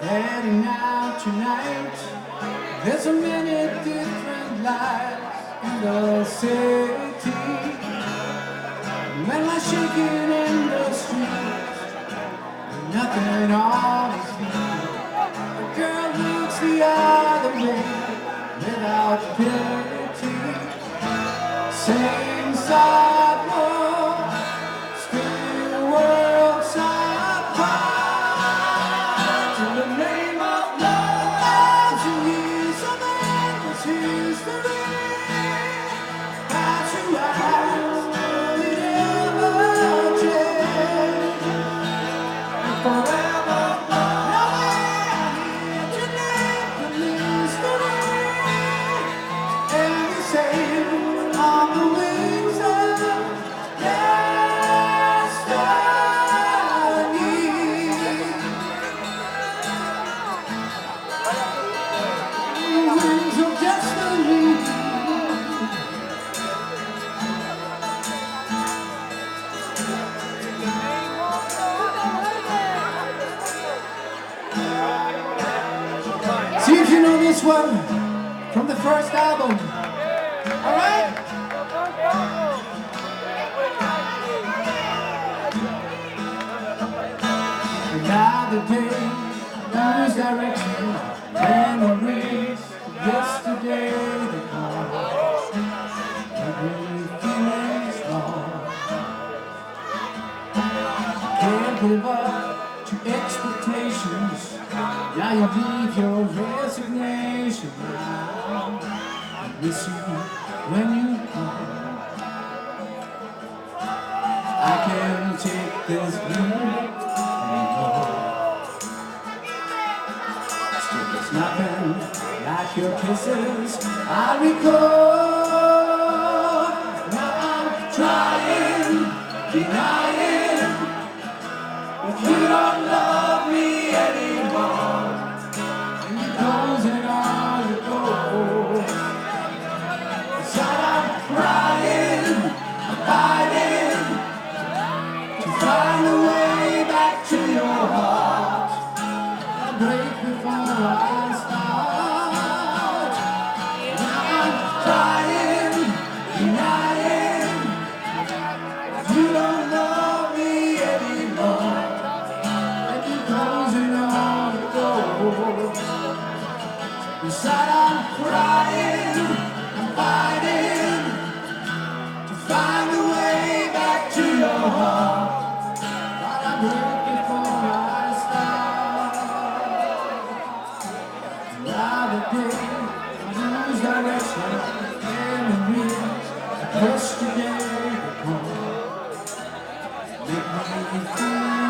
heading out tonight. There's so many different lights in the city. Men are shaking in the streets, nothing on his feet. The girl looks the other way without pity. Same sidewalk, still worlds apart. In the name of love, to years of endless history. That's who I will never change. Forever, nowhere here to live the mystery. And the same on the wings of destiny. Wings of destiny. See if you know this one from the first album. Alright? Another day, lose direction, memories of yesterday they come. Everything is wrong. Can't live up to expectations. Now you leave your resignation. I miss you when you come. I can't take this view anymore. Still there's nothing like your kisses I recall. Now I'm trying, denying, but you don't love me anymore. And you closing all your doors. Inside I'm crying, I'm fighting to find a way back to your heart. I'll break before I start. Now I'm trying, denying, you don't love me anymore. And you closing all the doors. Inside I'm crying, I'm fighting to find a way back to your heart. But I break before I start. Another day, I lose direction, memories, yesterday they come. Make me feel